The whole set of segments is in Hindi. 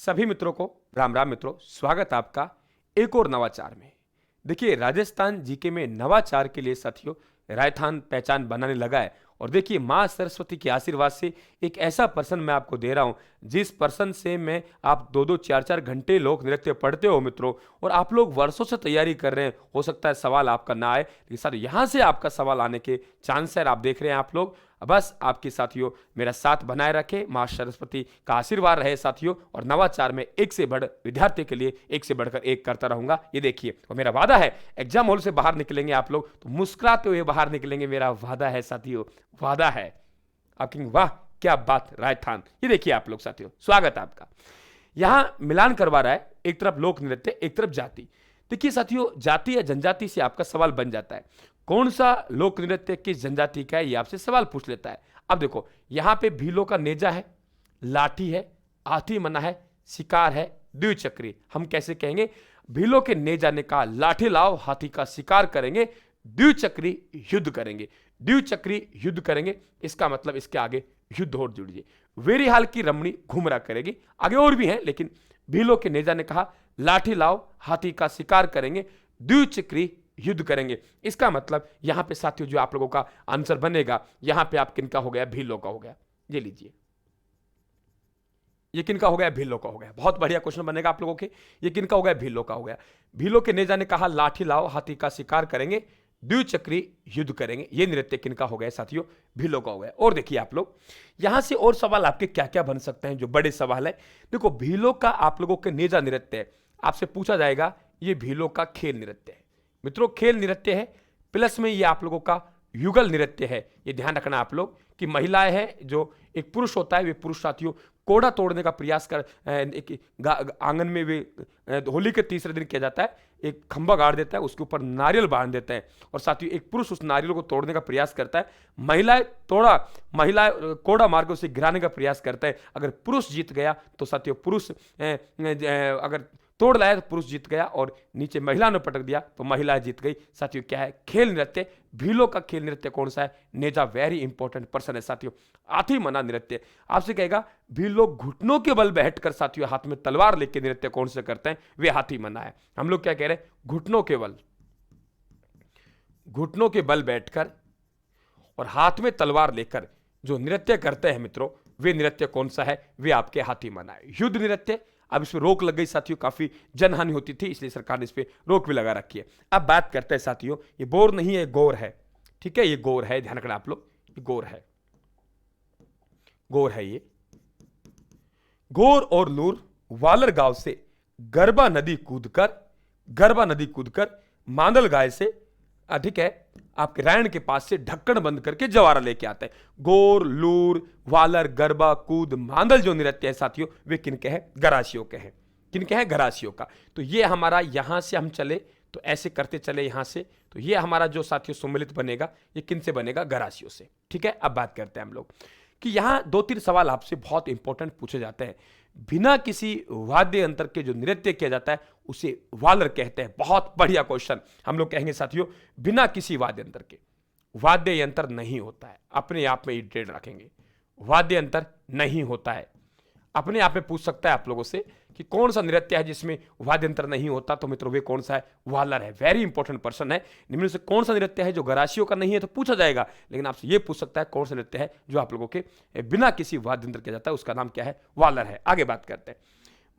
सभी मित्रों को राम राम मित्रों, स्वागत है आपका एक और नवाचार में। देखिए, राजस्थान जीके में नवाचार के लिए साथियों राजस्थान पहचान बनाने लगा है। और देखिए, माँ सरस्वती के आशीर्वाद से एक ऐसा पर्सन मैं आपको दे रहा हूं जिस पर्सन से मैं आप 2-2 4-4 घंटे लोक नृत्य पढ़ते हो मित्रों, और आप लोग वर्षों से तैयारी कर रहे हैं। हो सकता है सवाल आपका ना आए, लेकिन सर यहां से आपका सवाल आने के चांस है। आप देख रहे हैं आप लोग, बस आपके साथियों मेरा साथ बनाए रखे, माँ सरस्वती का आशीर्वाद रहे साथियों। और नवाचार में एक से बढ़ विद्यार्थी के लिए एक से बढ़कर एक करता रहूंगा, ये देखिए। और मेरा वादा है, एग्जाम हॉल से बाहर निकलेंगे आप लोग तो मुस्कुराते हुए बाहर निकलेंगे, मेरा वादा है साथियों, वादा है। आप कहेंगे वाह क्या बात, राजस्थान। ये देखिए आप लोग साथियों, स्वागत है आपका। यहां मिलान करवा रहा है, एक तरफ लोक नृत्य एक तरफ जाति। देखिए साथियों, जाति या जनजाति से आपका सवाल बन जाता है, कौन सा लोक नृत्य किस जनजाति का है, ये आपसे सवाल पूछ लेता है। अब देखो, यहां पे भीलों का नेजा है, लाठी है, हाथी मना है, शिकार है, द्विचक्री। हम कैसे कहेंगे? भीलों के नेजा ने कहा लाठी लाओ, हाथी का शिकार करेंगे, द्विचक्री युद्ध करेंगे। द्विचक्री युद्ध करेंगे, इसका मतलब इसके आगे युद्ध और जुड़िए। वेरी हाल की रमणी घुमरा करेगी, आगे और भी हैं, लेकिन भीलों के नेजा ने कहा लाठी लाओ, हाथी का शिकार करेंगे, द्विचक्री युद्ध करेंगे। इसका मतलब यहां पे साथियों जो आप लोगों का आंसर बनेगा, यहां पे आप किनका हो गया? भीलों का हो गया। ये लीजिए, ये किनका हो गया? भीलों का हो गया। बहुत बढ़िया क्वेश्चन बनेगा आप लोगों के। ये किनका हो गया? भीलों का हो गया। भीलों के नेजा ने कहा लाठी लाओ, हाथी का शिकार करेंगे, द्विचक्री युद्ध करेंगे। ये नृत्य किनका हो गया साथियों? भीलों का हो गया। और देखिए आप लोग, यहां से और सवाल आपके क्या क्या बन सकते हैं, जो बड़े सवाल है। देखो, भीलों का आप लोगों के नेजा नृत्य है, आपसे पूछा जाएगा ये भीलों का खेल नृत्य है। मित्रों, खेल नृत्य है, प्लस में ये आप लोगों का युगल नृत्य है। ये ध्यान रखना आप लोग कि महिलाएं हैं, जो एक पुरुष होता है, वे पुरुष साथियों कोड़ा तोड़ने का प्रयास कर आंगन में वे होली के तीसरे दिन किया जाता है, एक खंभा गाड़ देता है, उसके ऊपर नारियल बांध देता है, और साथियों एक पुरुष उस नारियल को तोड़ने का प्रयास करता है। महिलाएं कोड़ा मार के उसे गिराने का प्रयास करता है। अगर पुरुष जीत गया तो साथियों पुरुष अगर तोड़ लाया तो पुरुष जीत गया, और नीचे महिला ने पटक दिया तो महिला जीत गई। साथियों क्या है? खेल नृत्य। भीलों का खेल नृत्य कौन सा है? नेजा वेरी इंपॉर्टेंट पर्सन है साथियों। हाथी मना नृत्य। आपसे कहेगा भीलों घुटनों के बल बैठकर साथियों हाथ में तलवार लेके नृत्य कौन से करते हैं? वे हाथी मना है। हम लोग क्या कह रहे हैं? घुटनों के बल, घुटनों के बल बैठकर और हाथ में तलवार लेकर जो नृत्य करते हैं मित्रों, वे नृत्य कौन सा है? वे आपके हाथी मना है। युद्ध नृत्य, अब इस पर रोक लग गई साथियों, काफी जनहानि होती थी, इसलिए सरकार ने इस पे रोक भी लगा रखी है। अब बात करते हैं साथियों, ये बोर नहीं है, गौर है। ठीक है, ये गौर है, ध्यान रखना आप लोग, ये गौर है, गौर है। ये गौर और नूर वालर गांव से गरबा नदी कूदकर मांदल गाय से ठीक है आपके रायन के पास से ढक्कन बंद करके जवारा लेके आता है। गोर, लूर, वालर, गरबा, कूद, मांदल जो नृत्य है साथियों, वे किनके हैं? गरासियों के हैं। किनके हैं? गरासियों का। तो ये हमारा, यहां से हम चले तो ऐसे करते चले यहां से, तो ये हमारा जो साथियों सम्मिलित बनेगा, ये किन से बनेगा? गरासियों से। ठीक है, अब बात करते हैं हम लोग कि यहां 2-3 सवाल आपसे बहुत इंपॉर्टेंट पूछे जाते हैं। बिना किसी वाद्य यंत्र के जो नृत्य किया जाता है उसे वालर कहते हैं। बहुत बढ़िया क्वेश्चन। हम लोग कहेंगे साथियों, बिना किसी वाद्य यंत्र के, वाद्य यंत्र नहीं होता है, अपने आप में ही ट्रेड रखेंगे, वाद्य यंत्र नहीं होता है। अपने आप में पूछ सकता है आप लोगों से कि कौन सा नृत्य है जिसमें वाद्य यंत्र नहीं होता, तो मित्रों वे कौन सा है? वालर है। वेरी इंपॉर्टेंट पर्सन है। निम्न से कौन सा नृत्य है जो गरासियों का नहीं है, तो पूछा जाएगा, लेकिन आपसे यह पूछ सकता है कौन सा नृत्य है जो आप लोगों के बिना किसी वाद्य यंत्र किया जाता है, उसका नाम क्या है? वालर है। आगे बात करते हैं।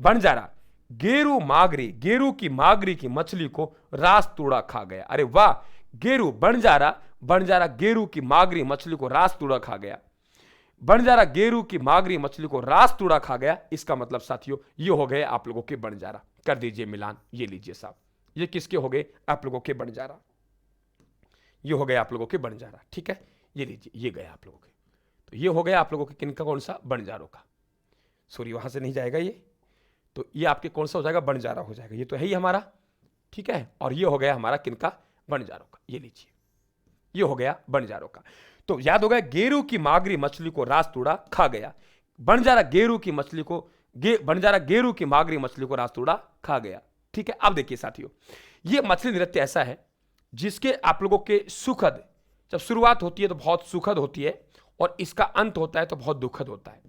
बंजारा गेरू मागरी, गेरू की मागरी की मछली को रास तूड़ा खा गया। अरे वाह, गेरू बंजारा गेरू की मागरी मछली को रास तूड़ा खा गया। बंजारा गेरू की मागरी मछली को रास तूड़ा खा गया, इसका मतलब साथियों ये हो गए आप लोगों के बंजारा। कर दीजिए मिलान, ये लीजिए साहब, ये किसके हो गए? आप लोगों के बंजारा। ये हो गए आप लोगों के बंजारा। ठीक है, ये लीजिए, ये गए आप लोगों के। तो ये हो गया आप लोगों के किनका? कौन सा? बंजारों का। सॉरी, वहां से नहीं जाएगा ये, तो ये आपके कौन सा हो जाएगा? बंजारा हो जाएगा। ये तो है ही हमारा। ठीक है, और ये हो गया हमारा किनका? बंजारों का। ये लीजिए, ये हो गया बंजारों का। तो याद हो गया, गेरू की मागरी मछली को रास तूड़ा खा गया। बंजारा गेरू की मागरी मछली को रास तूड़ा खा गया। ठीक है, अब देखिए साथियों, ये मछली नृत्य ऐसा है जिसके आप लोगों के सुखद, जब शुरुआत होती है तो बहुत सुखद होती है, और इसका अंत होता है तो बहुत दुखद होता है।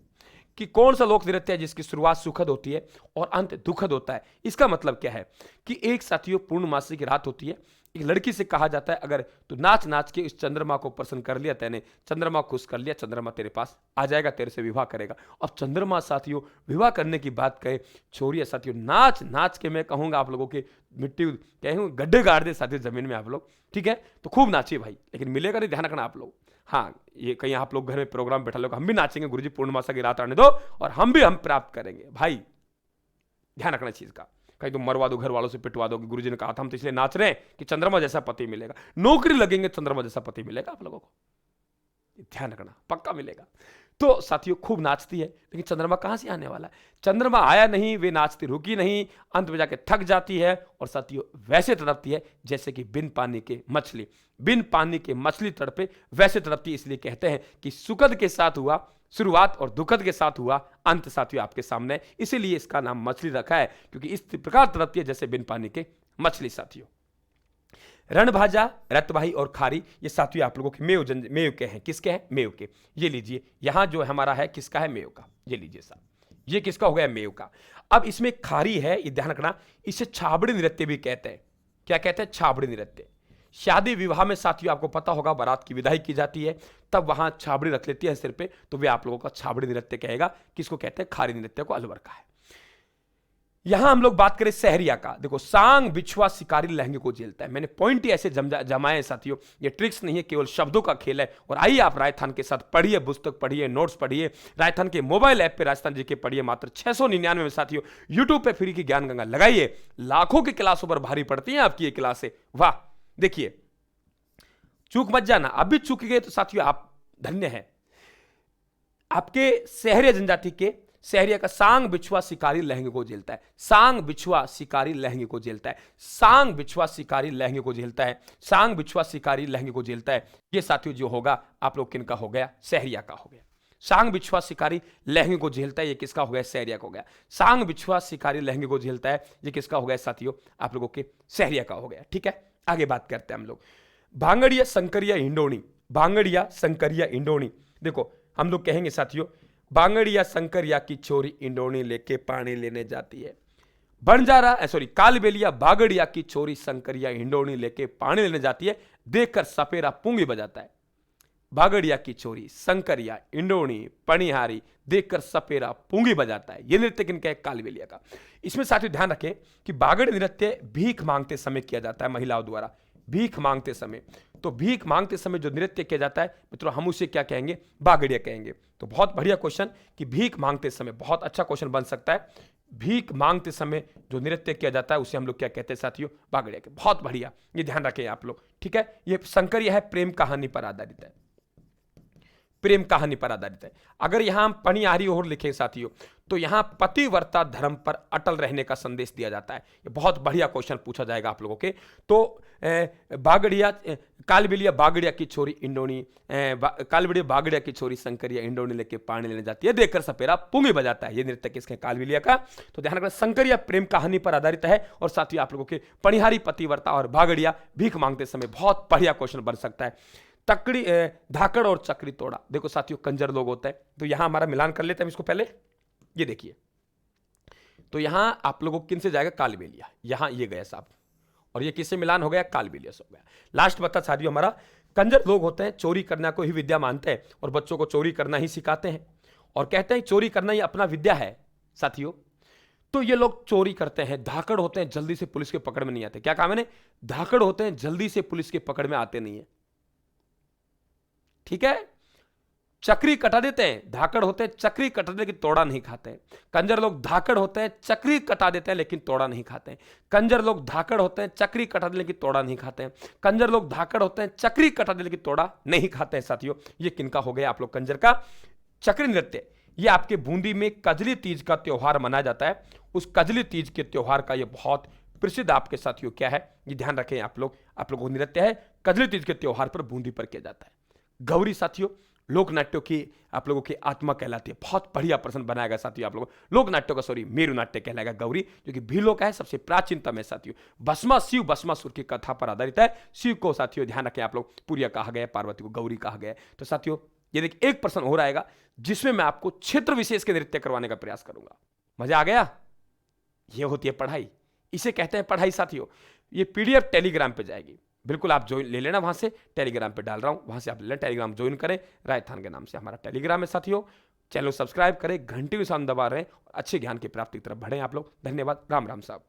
कि कौन सा लोक नृत्य है जिसकी शुरुआत सुखद होती है और अंत दुखद होता है। इसका मतलब क्या है कि एक साथियों पूर्णमासी की रात होती है, एक लड़की से कहा जाता है अगर तू नाच नाच के इस चंद्रमा को प्रसन्न कर लिया, तैने चंद्रमा खुश कर लिया, चंद्रमा तेरे पास आ जाएगा, तेरे से विवाह करेगा। अब चंद्रमा साथियों विवाह करने की बात कहे, छोड़िए साथियों, नाच नाच के मैं कहूंगा आप लोगों के मिट्टी कहूँ गड्ढे गाड़ दे साथियों जमीन में आप लोग, ठीक है। तो खूब नाचिए भाई, लेकिन मिलेगा नहीं, ध्यान रखना आप लोग। हाँ, ये कहीं आप लोग घर में प्रोग्राम बैठा लोग, हम भी नाचेंगे गुरुजी पूर्णमासा की रात आने दो और हम भी हम प्राप्त करेंगे भाई, ध्यान रखना चीज का। कहीं तुम मरवा दो, घर वालों से पिटवा दो कि गुरुजी ने कहा था हम तो इसलिए नाच रहे हैं कि चंद्रमा जैसा पति मिलेगा, नौकरी लगेंगे चंद्रमा जैसा पति मिलेगा आप लोगों को, ध्यान रखना पक्का मिलेगा। तो साथियों खूब नाचती है, लेकिन चंद्रमा कहां से आने वाला है, चंद्रमा आया नहीं, वे नाचती रुकी नहीं, अंत में जाके थक जाती है और साथियों वैसे तड़पती है जैसे कि बिन पानी के मछली, बिन पानी के मछली तड़पे वैसे तड़पती। इसलिए कहते हैं कि सुखद के साथ हुआ शुरुआत और दुखद के साथ हुआ अंत साथियों आपके सामने, इसीलिए इसका नाम मछली रखा है, क्योंकि इस प्रकार तड़पती है जैसे बिन पानी के मछली। साथियों रणभाजा, रतभाई और खारी ये साथियों आप लोगों के मेव के हैं, किसके हैं, मेव के। ये लीजिए यहां जो हमारा है किसका है, मेव का, ये लीजिए साहब, ये किसका हो गया, मेव का। अब इसमें खारी है, ये ध्यान रखना, इसे छाबड़ी नृत्य भी कहते हैं। क्या कहते हैं, छाबड़ी नृत्य। शादी विवाह में साथियों आपको पता होगा बारात की विदाई की जाती है, तब वहां छाबड़ी रख लेती है सिर पे, तो वे आप लोगों का छाबड़ी नृत्य कहेगा। किसको कहते हैं, खारी नृत्य को, अलवर का है। यहां हम लोग बात करें सहरिया का, देखो सांग बिछुआ शिकारी लहंगे को झेलता है। मैंने पॉइंट ही ऐसे जमाए साथियों, ये ट्रिक्स नहीं है, केवल शब्दों का खेल है। और आइए आप राजस्थान के साथ पढ़िए, पुस्तक पढ़िए, नोट्स पढ़िए, राजस्थान के मोबाइल ऐप पे राजस्थान जी के पढ़िए, मात्र 699 में साथियों। यूट्यूब पे फ्री की ज्ञान गंगा लगाइए, लाखों की क्लासों पर भारी पड़ती है आपकी ये क्लासे, वाह। देखिए चूक मत जाना, अब भी चूक गए तो साथियों आप धन्य हैं। आपके सहरिया जनजाति के सहरिया का सांग बिछुआ शिकारी लहंगे को झेलता है, सांग बिछुआ शिकारी लहंगे को झेलता है, सांग बिछुआ शिकारी लहंगे को झेलता है, सांग बिछुआ शिकारी लहंगे को झेलता है। ये साथियों जो होगा आप लोग किनका हो गया, सहरिया का हो गया। सांग बिछुआ शिकारी लहंगे को झेलता है, ये किसका हो गया, सहरिया का हो गया। सांग बिछुआ शिकारी लहंगे को झेलता है, ये किसका हो गया साथियों, आप लोगों के सहरिया का हो गया। ठीक है, आगे बात करते हैं हम लोग। भांगड़िया संकरिया हिंडोनी, भांगड़िया संकरिया हिंडोनी। देखो हम लोग कहेंगे साथियों, बांगड़िया संकरिया की छोरी इंडोनी लेके पानी लेने जाती है। बंजारा सॉरी कालबेलिया बागड़िया की छोरी संकरिया हिंडोनी लेके पानी लेने जाती है, देखकर सपेरा पूंगी बजाता है। बागड़िया की छोरी संकरिया इंडोनी पनिहारी देखकर सपेरा पूंगी बजाता है। यह नृत्य किनका है, कालबेलिया का। इसमें साथियों ध्यान रखें कि बागड़ नृत्य भीख मांगते समय किया जाता है महिलाओं द्वारा, भीख मांगते समय। तो भीख मांगते समय जो नृत्य किया जाता है मित्रों, हम उसे क्या कहेंगे, बागड़िया कहेंगे। तो बहुत बढ़िया क्वेश्चन कि भीख मांगते समय, बहुत अच्छा क्वेश्चन बन सकता है। भीख मांगते समय जो नृत्य किया जाता है उसे हम लोग क्या कहते हैं साथियों, बागड़िया के। बहुत बढ़िया, ये ध्यान रखें आप लोग, ठीक है। ये संकरिया है, प्रेम कहानी पर आधारित है, प्रेम कहानी पर आधारित है। अगर यहां हम पनिहारी और लिखें साथियों, तो यहां पतिव्रता धर्म पर अटल रहने का संदेश दिया जाता है। ये बहुत बढ़िया क्वेश्चन पूछा जाएगा आप लोगों के। तो बागड़िया कालबेलिया बागड़िया की छोरी इंडोनी, कालबेलिया बागड़िया की छोरी संकरिया इंडोनी लेके पानी लेने जाती है, देखकर सपेरा पूंगी बजाता है। ये नृत्य किसके, कालबेलिया का। तो ध्यान रखना, संकरिया प्रेम कहानी पर आधारित है। और साथियों आप लोगों के पनिहारी पतिव्रता और बागड़िया भीख मांगते समय, बहुत बढ़िया क्वेश्चन बन सकता है। तकड़ी धाकड़ और चक्री तोड़ा, देखो साथियों कंजर लोग होते हैं, तो यहां हमारा मिलान कर लेते हैं इसको पहले। ये देखिए, तो यहां आप लोगों को किन से जाएगा, कालबेलिया, यहां ये गया साहब, और ये किससे मिलान हो गया, कालबेलिया से हो गया। लास्ट बता साथियों हमारा, कंजर लोग होते हैं, चोरी करना को ही विद्या मानते हैं और बच्चों को चोरी करना ही सिखाते हैं और कहते हैं चोरी करना ही अपना विद्या है साथियों। तो ये लोग चोरी करते हैं, धाकड़ होते हैं, जल्दी से पुलिस के पकड़ में नहीं आते। क्या कहा मैंने, धाकड़ होते हैं, जल्दी से पुलिस के पकड़ में आते नहीं है, ठीक है। चक्री कटा देते हैं, धाकड़ होते हैं, चक्री कटा देते लेकिन तोड़ा नहीं खाते हैं। कंजर लोग धाकड़ होते हैं, चक्री कटा देते हैं लेकिन तोड़ा नहीं खाते हैं। कंजर लोग धाकड़ होते हैं, चक्री कटा देते लेकिन तोड़ा नहीं खाते हैं। कंजर लोग धाकड़ होते हैं, चक्री कटा देते लेकिन तोड़ा नहीं खाते हैं। साथियों ये किनका हो गया, आप लोग कंजर का। चक्री नृत्य, ये आपके बूंदी में कजली तीज का त्योहार मनाया जाता है। उस कजली तीज के त्योहार का ये बहुत प्रसिद्ध आपके साथियों क्या है, ये ध्यान रखें आप लोगों को नृत्य है, कजली तीज के त्योहार पर बूंदी पर किया जाता है। गौरी साथियों लोक नाट्यों की आप लोगों की आत्मा कहलाती है। बहुत बढ़िया प्रश्न बनाएगा साथियों आप लोगों, लोक नाट्यों का सॉरी मेरु नाट्य कहलाएगा गौरी, जो कि भीलों का है, सबसे प्राचीनतम है साथियों। भस्मा शिव भस्मासुर की कथा पर आधारित है। शिव को साथियों ध्यान रखें आप लोग, पूरिया कहा गया, पार्वती को गौरी कहा गया। तो साथियों ये देखिए एक प्रश्न और आएगा जिसमें मैं आपको क्षेत्र विशेष के नृत्य करवाने का प्रयास करूंगा। मजा आ गया? ये होती है पढ़ाई, इसे कहते हैं पढ़ाई साथियों। ये पीडीएफ टेलीग्राम पे जाएगी, बिल्कुल आप ज्वाइन ले लेना, वहां से टेलीग्राम पे डाल रहा हूं, वहां से आप ले लेना, टेलीग्राम ज्वाइन करें। राजस्थान के नाम से हमारा टेलीग्राम है साथियों। चैनल सब्सक्राइब करें, घंटी के साथ दबा रहे हैं, अच्छे ज्ञान की प्राप्ति की तरफ बढ़ें आप लोग। धन्यवाद। राम राम साहब।